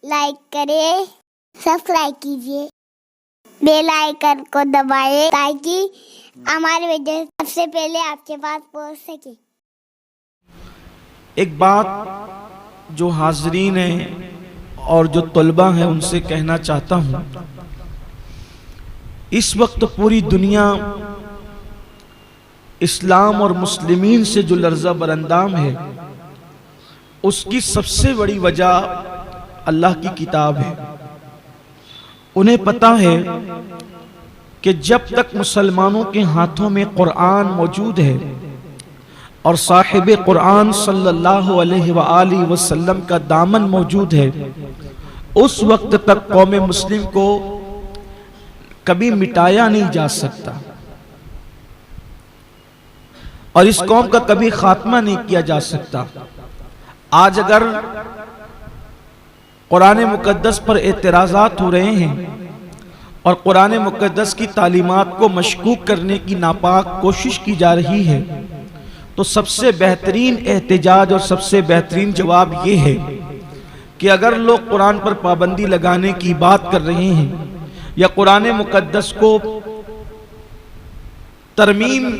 Like करें, subscribe कीजिए, bell icon को दबाएं ताकि हमारे वीडियो सबसे पहले आपके पास पहुंच सके। एक बात जो हाज़रीन हैं और जो तलबा हैं उनसे कहना चाहता हूँ, इस वक्त पूरी दुनिया इस्लाम और मुस्लिमीन से जो लर्ज़ा बरंदाम है, उसकी सबसे बड़ी वजह अल्लाह की किताब है। उन्हें पता है कि जब तक मुसलमानों के हाथों में कुरान मौजूद है और साहिब कुरान सल्लल्लाहु अलैहि वसल्लम का दामन मौजूद है, उस वक्त तक कौम मुस्लिम को कभी मिटाया नहीं जा सकता और इस कौम का कभी खात्मा नहीं किया जा सकता। आज अगर कुरान मुकद्दस पर एतराज़ात हो रहे हैं और कुरान मुकद्दस की तालीमात को मशकूक करने की नापाक कोशिश की जा रही है, तो सबसे बेहतरीन एहतजाज और सबसे बेहतरीन जवाब ये है कि अगर लोग कुरान पर पाबंदी लगाने की बात कर रहे हैं या कुरान मुकद्दस को तरमीम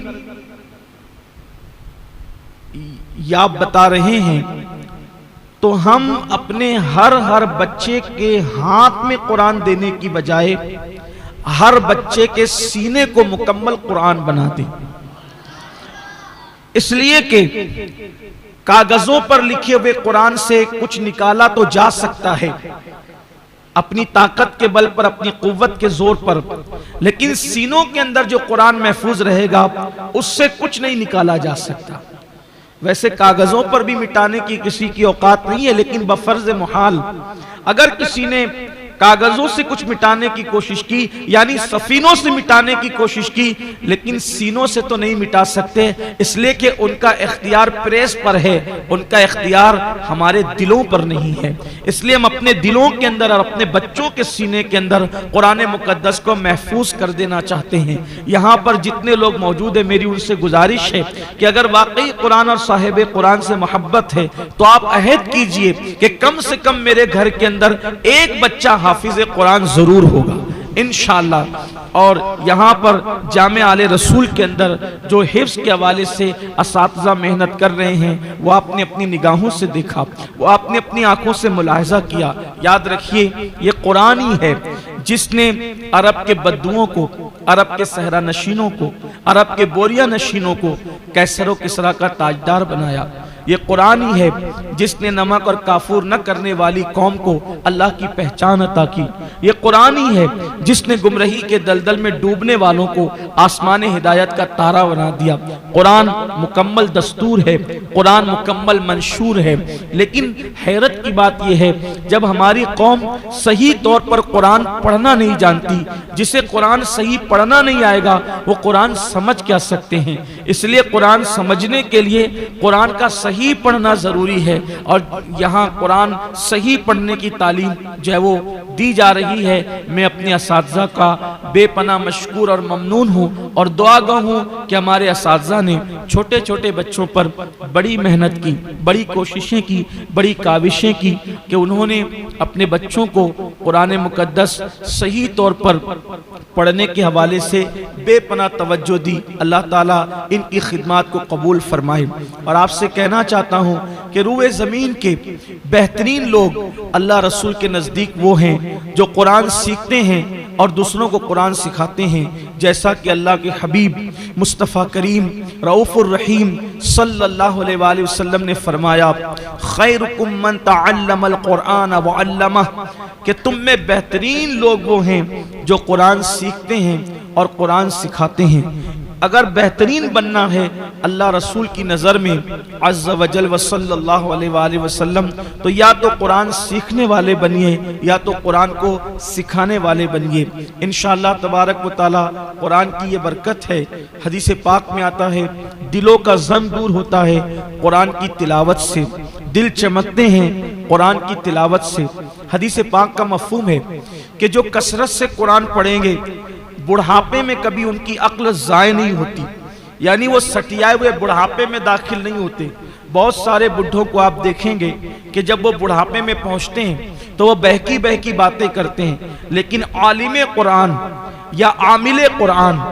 या बता रहे हैं, तो हम अपने हर बच्चे के हाथ में कुरान देने की बजाय हर बच्चे के सीने को मुकम्मल कुरान बना दें। इसलिए कि कागजों पर लिखे हुए कुरान से कुछ निकाला तो जा सकता है अपनी ताकत के बल पर, अपनी कुव्वत के जोर पर, लेकिन सीनों के अंदर जो कुरान महफूज रहेगा उससे कुछ नहीं निकाला जा सकता। वैसे कागजों पर भी मिटाने की किसी की औकात नहीं है, लेकिन बफर्ज मुहाल अगर किसी ने कागजों से कुछ मिटाने की कोशिश की, यानी सफीनों से मिटाने की कोशिश की, लेकिन सीनों से तो नहीं मिटा सकते, इसलिए कि उनका इख्तियार प्रेस पर है, उनका इख्तियार हमारे दिलों पर नहीं है। इसलिए हम अपने दिलों के अंदर और अपने बच्चों के सीने के अंदर कुरान मुकद्दस को महफूज कर देना चाहते हैं। यहाँ पर जितने लोग मौजूद हैं, मेरी उनसे गुजारिश है कि अगर वाकई कुरान और साहिब कुरान से मोहब्बत है तो आप अहद कीजिए कि कम से कम मेरे घर के अंदर एक बच्चा हाफिज कुरान जरूर होगा इंशाअल्लाह। और यहाँ पर जामे आले रसूल के अंदर जो हिफ्ज के हवाले से असातिज़ा मेहनत कर रहे हैं, वो आपने अपनी निगाहों से देखा, वो आपने अपनी आंखों से मुलाहिजा किया। याद रखिए, ये कुरान ही है जिसने अरब के बद्दुओं को, अरब के सहरा नशीनों को, अरब के बोरिया नशीनों को कैसर व किसरा का ताजदार बनाया। ये कुरान ही है जिसने नमक और काफूर न करने वाली कौम को अल्लाह की पहचान अता की। ये कुरान ही है जिसने गुमराही के दलदल में डूबने वालों को आसमान हिदायत का तारा बना दिया। कुरान मुकम्मल दस्तूर है, कुरान मुकम्मल मंशूर है। लेकिन हैरत की बात यह है, जब हमारी कौम सही तौर पर कुरान पढ़ना नहीं जानती, जिसे कुरान सही पढ़ना नहीं आएगा, वो कुरान समझ क्या सकते हैं। इसलिए कुरान समझने के लिए कुरान का सही पढ़ना जरूरी है और यहाँ कुरान सही पढ़ने की तालीम जो है वो दी जा रही है। मैं अपने असातिज़ा का बेपनाह मशकूर और ममनून हूँ और दुआगा हूँ कि हमारे असातिज़ा ने छोटे छोटे बच्चों पर बड़ी मेहनत की, बड़ी कोशिशें की, बड़ी काविशें की कि उन्होंने अपने बच्चों को कुरान मुकद्दस सही तौर पर पढ़ने के हवाले से बेपनाह तवज्जो दी। अल्लाह ताला इनकी खिदमत को कबूल फरमाए। और आपसे कहना चाहता हूँ कि रूए ज़मीन के बेहतरीन लोग अल्लाह रसूल के नज़दीक वो हैं जो कुरान सीखते हैं और दूसरों को कुरान सिखाते हैं। जैसा कि अल्लाह के हबीब मुस्तफ़ा करीम रऊफ़ुर रहीम सल्लल्लाहु अलैहि वसल्लम ने फरमाया, खैरुकुम मन तअल्लमल कुरान व अल्लमह, कि तुम में बेहतरीन लोग वो हैं जो कुरान सीखते हैं और कुरान सिखाते हैं। अगर बेहतरीन बनना है अल्लाह रसूल की नज़र में अज़्ज़ वजल व सल्लल्लाहु अलैहि वसल्लम, तो या तो कुरान सीखने वाले बनिए या तो कुरान को सिखाने वाले बनिए। इंशाअल्लाह तबारक व तआला कुरान की ये बरकत है। हदीस पाक में आता है, दिलों का ज़म दूर होता है कुरान की तिलावत से, दिल चमकते हैं कुरान की तिलावत से। हदीस पाक का मफ़हूम है कि जो कसरत से कुरान पढ़ेंगे बुढ़ापे में कभी उनकी अक्ल ज़ाय नहीं होती, यानी वो सटियाए हुए बुढ़ापे में दाखिल नहीं होते, बहुत सारे बुढ़ों को आप देखेंगे कि जब वो बुढ़ापे में पहुंचते हैं तो वो बहकी बहकी बातें करते हैं, लेकिन आलिम कुरान या आमिल कुरान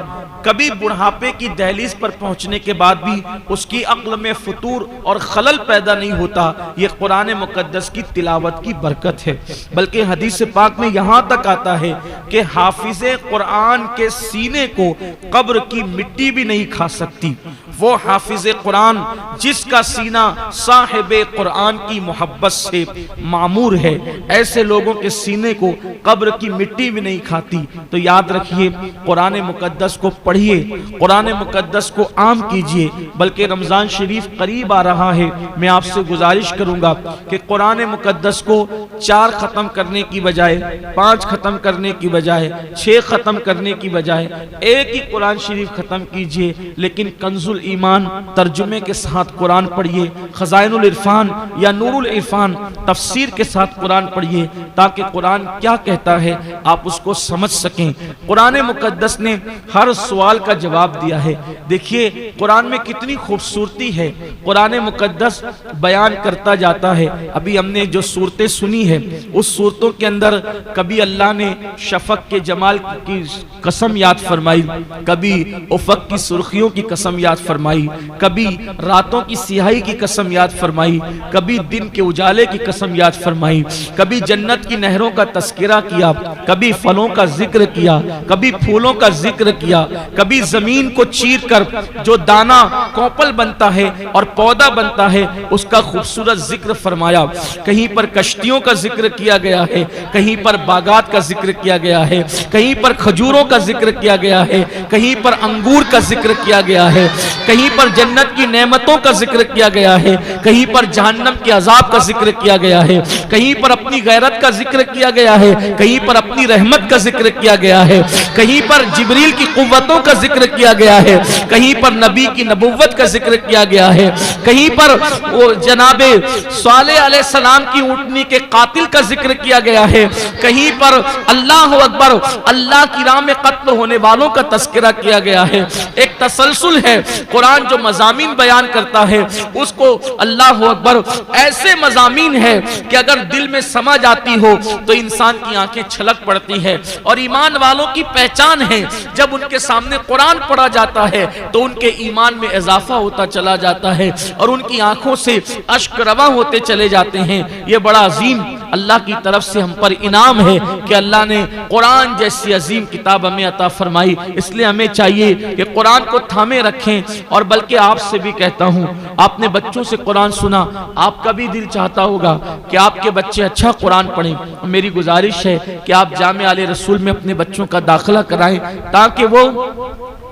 कभी बुढ़ापे की दहलीज पर पहुंचने के बाद भी उसकी अक्ल में फुतूर और खलल पैदा नहीं होता। ये कुरान मुकद्दस की तिलावत की बरकत है। बल्कि हदीस पाक में यहां तक आता है कि हाफिज़े कुरान के सीने को कब्र की मिट्टी भी नहीं खा सकती। वो हाफिज़े कुरान जिसका सीना साहिबे कुरान की मोहब्बत से मामूर है, ऐसे लोगों के सीने को कब्र की मिट्टी भी नहीं खाती। तो याद रखिए, कुरान मुकद्दस को पढ़िए, कुरान मुकद्दस को आम कीजिए। बल्कि रमजान शरीफ करीब आ रहा है, मैं आपसे गुजारिश करूंगा कि कुरान मुकद्दस को 4 खत्म करने की बजाय, 5 खत्म करने की बजाय, 6 खत्म करने की बजाय एक ही कुरान शरीफ खत्म कीजिए। लेकिन कंजुल ईमान तर्जुमे के साथ कुरान पढ़िए, खजाइनुल इरफान या नूरुल इरफान तफसीर के साथ कुरान पढ़िए, ताकि कुरान क्या कहता है आप उसको समझ सकें। कुरान मुकद्दस ने हर सवाल का जवाब दिया है। देखिए कुरान में कितनी खूबसूरती है, कुरान मुकद्दस बयान करता जाता है। अभी हमने जो सूरतें सुनी है, उस सूरतों के अंदर कभी अल्लाह ने शफक के जमाल की कसम याद फरमाई, कभी उफक की सुर्खियों की कसम याद फरमाई, कभी रातों की सियाही की कसम याद फरमाई, कभी दिन के उजाले की कसम याद फरमाई, कभी जन्नत की नहरों का तस्करा किया, कभी फलों का जिक्र किया, कभी फूलों का जिक्र किया, कभी जमीन को चीर कर जो दाना कौपल बनता है और पौधा बनता है उसका खूबसूरत जिक्र फरमाया। कहीं पर कश्तियों का जिक्र किया गया है, कहीं पर बागात का जिक्र किया गया है, कहीं पर खजूरों का जिक्र किया गया है, कहीं पर अंगूर का जिक्र किया गया है, कहीं पर जन्नत की नेमतों का जिक्र किया गया है, कहीं पर जहन्नम के अजाब का जिक्र किया गया है, कहीं पर अपनी गैरत का जिक्र किया गया है, कहीं पर अपनी रहमत का जिक्र किया गया है, कहीं पर जिब्रील की कुव्वतों का जिक्र किया गया है, कहीं पर नबी की नबुव्वत का जिक्र किया गया है, कहीं पर वो जनाबे सालेह अलैहिस्सलाम की ऊँटनी के कातिल का जिक्र किया गया है, कहीं पर अल्लाह अकबर अल्लाह की राह में कत्ल होने वालों का तस्करा किया गया है। एक तसलसल है, कुरान जो मज़ामीन बयान करता है उसको अल्लाह अकबर ऐसे मज़ामीन है कि अगर दिल में समझ आती हो तो इंसान की आंखें छलक पड़ती है। और ईमान वालों की पहचान है, जब उनके सामने कुरान पढ़ा जाता है तो उनके ईमान में इजाफा होता चला जाता है और उनकी आंखों से अश्क रवा होते चले जाते हैं। ये बड़ा अजीम अल्लाह की तरफ से हम पर इनाम है कि अल्लाह ने कुरान जैसी अजीम किताब हमें अता फरमाई। इसलिए हमें चाहिए कि कुरान को थामे रखें। और बल्कि आपसे भी कहता हूँ, आपने बच्चों से कुरान सुना, आपका भी दिल चाहता होगा कि आपके बच्चे अच्छा कुरान पढ़ें। मेरी गुजारिश है कि आप जामे आले रसूल में अपने बच्चों का दाखिला कराएं, ताकि वो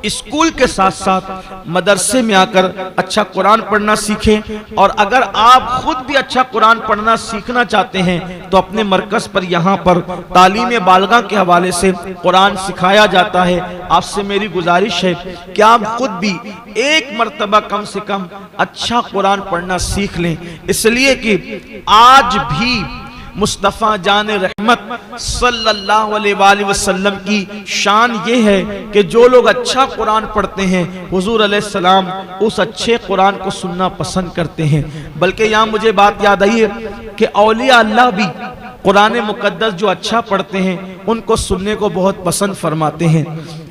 स्कूल के साथ साथ मदरसे में आकर अच्छा कुरान पढ़ना सीखें। और अगर आप खुद भी अच्छा कुरान पढ़ना सीखना चाहते हैं तो अपने मरकज पर यहाँ पर तालीम बालगा के हवाले से कुरान सिखाया जाता है। आपसे मेरी गुजारिश है कि आप खुद भी एक मर्तबा कम से कम अच्छा कुरान पढ़ना सीख लें, इसलिए कि आज भी मुस्तफ़ा जान रहमत सल्लल्लाहु अलैहि वसल्लम की शान ये है कि जो लोग अच्छा कुरान पढ़ते हैं हुजूर अलैहिस्सलाम उस अच्छे कुरान को सुनना पसंद करते हैं। बल्कि यहाँ मुझे बात याद आई है कि औलिया अल्लाह भी कुरान मुकद्दस जो अच्छा पढ़ते हैं उनको सुनने को बहुत पसंद फरमाते हैं।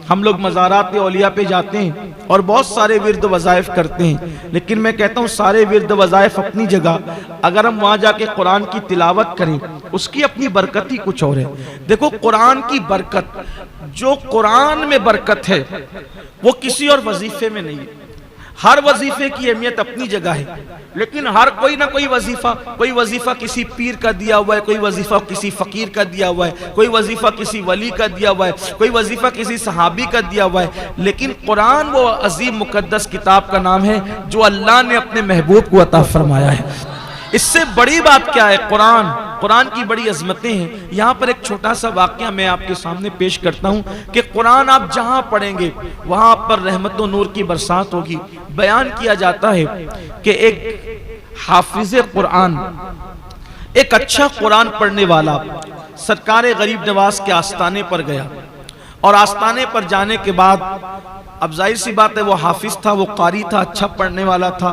हम लोग मज़ारात औलिया पे जाते हैं और बहुत सारे विर्द वज़ाइफ करते हैं, लेकिन मैं कहता हूँ सारे विर्द वज़ाइफ अपनी जगह, अगर हम वहाँ जाके कुरान की तिलावत करें उसकी अपनी बरकत ही कुछ और है। देखो कुरान की बरकत, जो कुरान में बरकत है वो किसी और वजीफे में नहीं है। हर वजीफे की अहमियत अपनी जगह है, लेकिन हर कोई ना कोई वजीफा किसी पीर का दिया हुआ है, कोई वजीफा किसी फकीर का दिया हुआ है, कोई वजीफा किसी वली का दिया हुआ है, कोई वजीफा किसी सहाबी का दिया हुआ है। लेकिन कुरान वो अजीम मुकद्दस किताब का नाम है जो अल्लाह ने अपने महबूब को अता फरमाया है। इससे बड़ी बात क्या है? कुरान की बड़ी अजमतें हैं। यहाँ पर एक छोटा सा वाकया मैं आपके सामने पेश करता हूँ कि कुरान आप जहाँ पढ़ेंगे वहाँ पर रहमत व नूर की बरसात होगी। बयान किया जाता है कि एक हाफिज़े कुरान, एक अच्छा कुरान पढ़ने वाला सरकार गरीब नवाज के आस्थाने पर गया। और आस्थाने पर जाने के बाद अब जाहिर सी बात है वो हाफिज था, वो कारी था, अच्छा पढ़ने वाला था,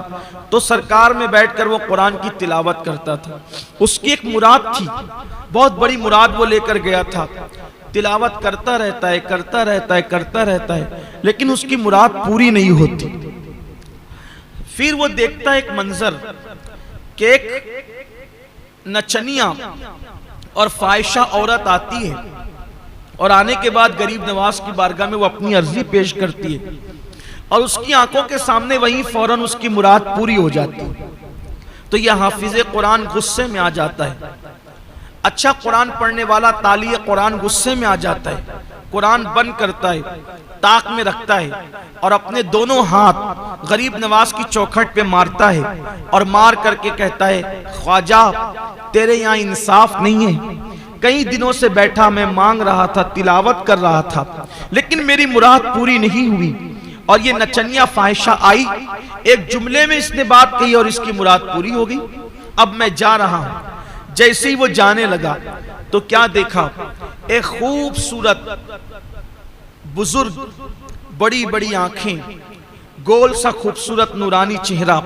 तो सरकार में बैठकर वो कुरान की तिलावत करता था। उसकी एक मुराद थी, बहुत बड़ी मुराद वो लेकर गया था। तिलावत करता रहता है, करता रहता है, करता रहता है, लेकिन उसकी मुराद पूरी नहीं होती। फिर वो देखता है एक मंजर कि एक नचनिया और फाहिशा औरत आती है और आने के बाद गरीब नवाज की बारगाह में वो अपनी अर्जी पेश करती है और उसकी आंखों के सामने वहीं फौरन उसकी मुराद पूरी हो जाती है। तो यह हाफिज कुरान गुस्से में आ जाता है। अच्छा कुरान पढ़ने वाला तालिए कुरान गुस्से में आ जाता है, कुरान बंद करता है, ताक में रखता है और अपने दोनों हाथ गरीब नवाज की चौखट पे मारता है और मार करके कहता है, ख्वाजा तेरे यहाँ इंसाफ नहीं है। कई दिनों से बैठा मैं मांग रहा था, तिलावत कर रहा था, लेकिन मेरी मुराद पूरी नहीं हुई और ये नचनिया फाहिशा आई, एक जुमले में इसने बात कही और इसकी मुराद पूरी हो गई। अब मैं जा रहा हूं। जैसे ही वो जाने लगा तो क्या देखा, एक खूबसूरत बुजुर्ग, बड़ी बड़ी आंखें, गोल सा खूबसूरत नूरानी चेहरा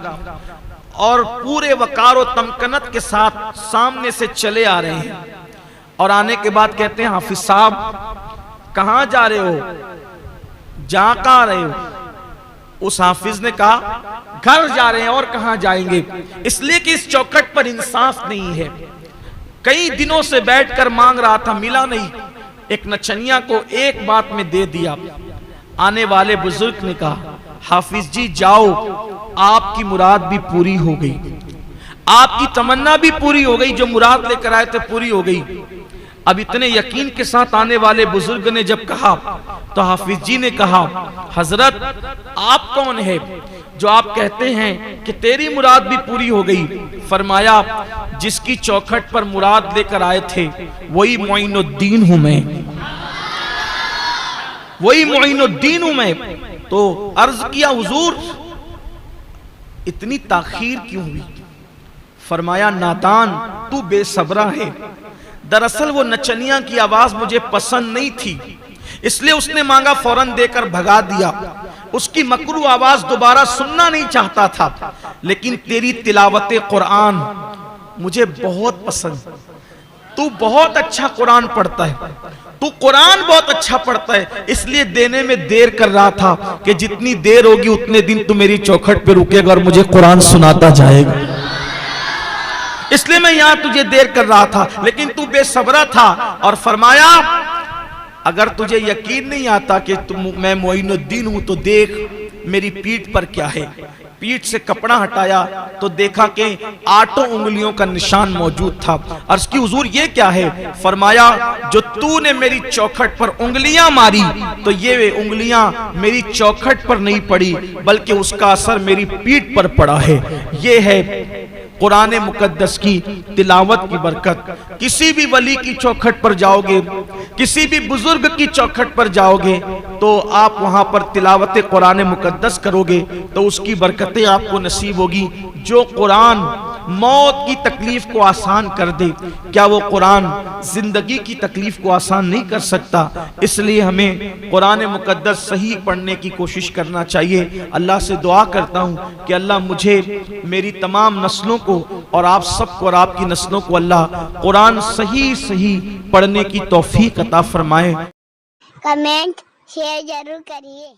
और पूरे वकार और तमकनत के साथ सामने से चले आ रहे हैं। और आने के बाद कहते हैं, हाफिज साहब कहां जा रहे हो, जा कहां रहे हो? उस हाफिज ने कहा, घर जा रहे हैं। और कहां जाएंगे? इसलिए कि इस चौखट पर इंसाफ नहीं है। कई दिनों से बैठकर मांग रहा था, मिला नहीं। एक नचनिया को एक बात में दे दिया। आने वाले बुजुर्ग ने कहा, हाफिज जी जाओ, आपकी मुराद भी पूरी हो गई, आपकी तमन्ना भी पूरी हो गई, जो मुराद लेकर आए थे पूरी हो गई। अब इतने यकीन के साथ आने वाले बुजुर्ग ने जब कहा तो हाफिज जी ने कहा, हजरत आप कौन है जो आप कहते हैं कि तेरी मुराद भी पूरी हो गई? फरमाया, जिसकी चौखट पर मुराद लेकर आए थे वही मोइनुद्दीन हूं मैं, वही मोइनुद्दीन हूं मैं। तो अर्ज किया, हुजूर इतनी ताखीर क्यों हुई? फरमाया, नादान तू बेसब्रा है। दरअसल वो नचनिया की आवाज मुझे पसंद नहीं थी, इसलिए उसने मांगा, फौरन देकर भगा दिया। उसकी मकरू आवाज दोबारा सुनना नहीं चाहता था, लेकिन तेरी तिलावत कुरान मुझे बहुत पसंद। तू बहुत अच्छा कुरान पढ़ता है, तू कुरान बहुत अच्छा पढ़ता है, इसलिए देने में देर कर रहा था कि जितनी देर होगी उतने दिन तू मेरी चौखट पे रुकेगा और मुझे कुरान सुनाता जाएगा, इसलिए मैं यहां तुझे देर कर रहा था, लेकिन तू बेसब्रा था। और फरमाया, अगर तुझे यकीन नहीं आता कि मैं मोइनुद्दीन हूं तो देख मेरी पीठ पर क्या है। पीठ से कपड़ा हटाया तो देखा कि 8 उंगलियों का निशान मौजूद था। अर्ज की, हुजूर ये क्या है? फरमाया, जो तूने मेरी चौखट पर उंगलियां मारी तो ये उंगलियां मेरी चौखट पर नहीं पड़ी, बल्कि उसका असर मेरी पीठ पर पड़ा है। ये है कुरान मुकद्दस की तिलावत की बरकत। किसी भी वली की चौखट पर जाओगे, किसी भी बुजुर्ग की चौखट पर जाओगे तो आप वहां पर तिलावत कुरान मुकद्दस करोगे तो उसकी बरकतें आपको नसीब होगी। जो कुरान मौत की तकलीफ को आसान कर दे, क्या वो कुरान जिंदगी की तकलीफ को आसान नहीं कर सकता? इसलिए हमें कुरान मुकद्दस सही पढ़ने की कोशिश करना चाहिए। अल्लाह से दुआ करता हूँ कि अल्लाह मुझे, मेरी तमाम नस्लों को और आप सबको और आपकी नस्लों को अल्लाह कुरान सही सही पढ़ने की तौफीक अता फरमाए। कमेंट शेयर जरूर करिए।